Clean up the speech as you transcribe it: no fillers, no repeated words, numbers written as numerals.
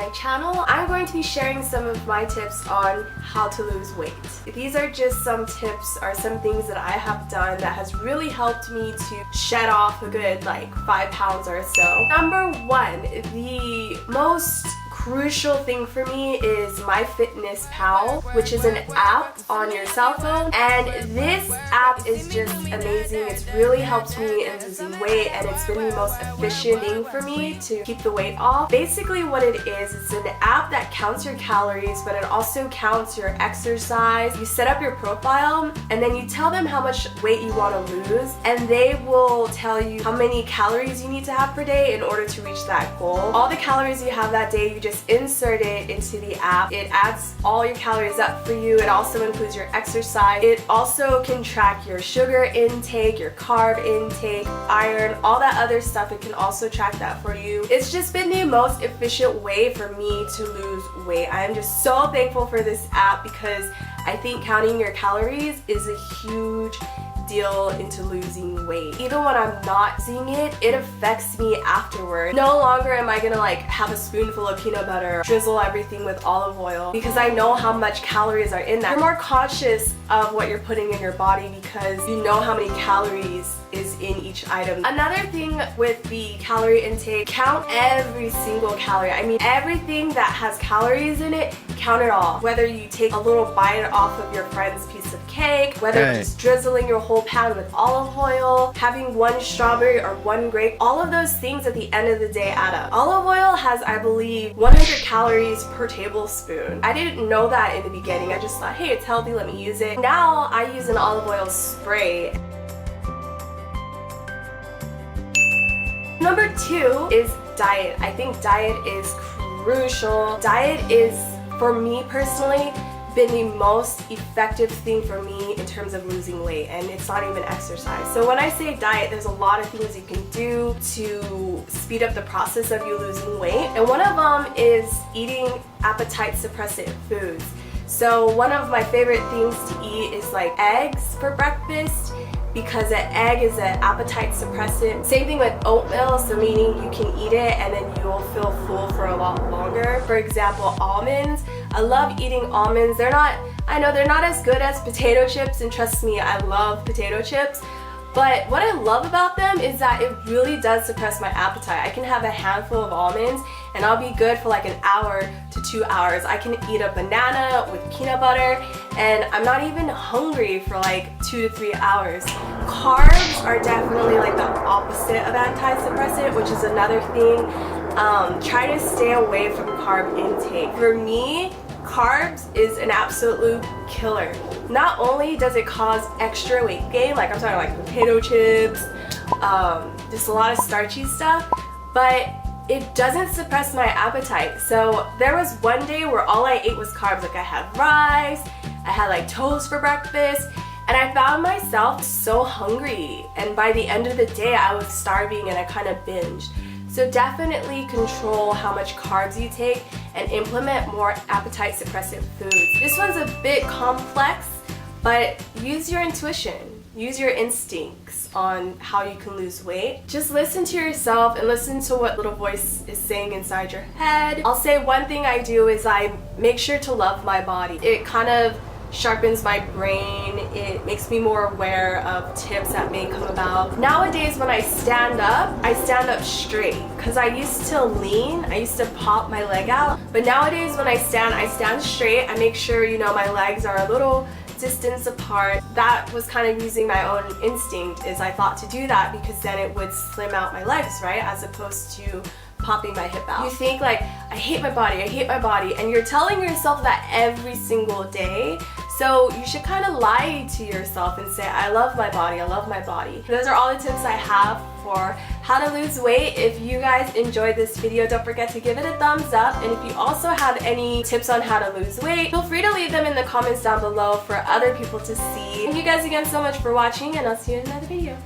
my channel. I'm going to be sharing some of my tips on how to lose weight. These are just some tips or some things that I have done that has really helped me to shed off a good like 5 pounds or so. Number one, the most crucial thing for me is MyFitnessPal, which is an app on your cell phone, and this app is just amazing. It's really helped me in losing weight, and it's been the most efficient thing for me to keep the weight off. Basically what it is, it's an app that counts your calories, but it also counts your exercise. You set up your profile and then you tell them how much weight you want to lose, and they will tell you how many calories you need to have per day in order to reach that goal. All the calories you have that day, you just insert it into the app. It adds all your calories up for you. It also includes your exercise. It also can track your sugar intake, your carb intake, iron, all that other stuff. It can also track that for you. It's just been the most efficient way for me to lose weight. I am just so thankful for this app because I think counting your calories is a huge deal into losing weight. Even when I'm not seeing it, it affects me afterward. No longer am I gonna like have a spoonful of peanut butter, drizzle everything with olive oil, because I know how much calories are in that. You're more conscious of what you're putting in your body because you know how many calories is in each item. Another thing with the calorie intake, count every single calorie. I mean, everything that has calories in it, count it all. Whether you take a little bite off of your friend's piece of cake, whether you're just drizzling your whole pan with olive oil, having one strawberry or one grape, all of those things at the end of the day add up. Olive oil has, I believe, 100 calories per tablespoon. I didn't know that in the beginning. I just thought, hey, it's healthy, let me use it. Now I use an olive oil spray. Number 2 is diet. I think diet is crucial. Diet is, for me personally, been the most effective thing for me in terms of losing weight, and it's not even exercise. So when I say diet, there's a lot of things you can do to speed up the process of you losing weight, and one of them is eating appetite suppressant foods. So one of my favorite things to eat is like eggs for breakfast, because an egg is an appetite suppressant. Same thing with oatmeal, so meaning you can eat it and then you'll feel full for a lot longer. For example, almonds. I love eating almonds. I know they're not as good as potato chips, and trust me, I love potato chips. But what I love about them is that it really does suppress my appetite. I can have a handful of almonds and I'll be good for like an hour to 2 hours. I can eat a banana with peanut butter and I'm not even hungry for like 2 to 3 hours. Carbs are definitely like the opposite of anti-suppressant, which is another thing. Try to stay away from carb intake. For me, carbs is an absolute killer. Not only does it cause extra weight gain, like I'm talking like potato chips, just a lot of starchy stuff, but it doesn't suppress my appetite. So there was one day where all I ate was carbs. Like I had rice, I had like toast for breakfast, and I found myself so hungry, and by the end of the day I was starving and I kind of binged. So definitely control how much carbs you take and implement more appetite suppressant foods. This one's a bit complex, but use your intuition. Use your instincts on how you can lose weight. Just listen to yourself and listen to what little voice is saying inside your head. I'll say one thing I do is I make sure to love my body. It kind of sharpens my brain. It makes me more aware of tips that may come about. Nowadays when I stand up straight, because I used to lean, I used to pop my leg out, but nowadays when I stand straight. I make sure, you know, my legs are a little distance apart. That was kind of using my own instinct, is I thought to do that because then it would slim out my legs, right, as opposed to popping my hip out. You think like, I hate my body, and you're telling yourself that every single day. So you should kind of lie to yourself and say, I love my body, I love my body. Those are all the tips I have for how to lose weight. If you guys enjoyed this video, don't forget to give it a thumbs up. And if you also have any tips on how to lose weight, feel free to leave them in the comments down below for other people to see. Thank you guys again so much for watching, and I'll see you in another video.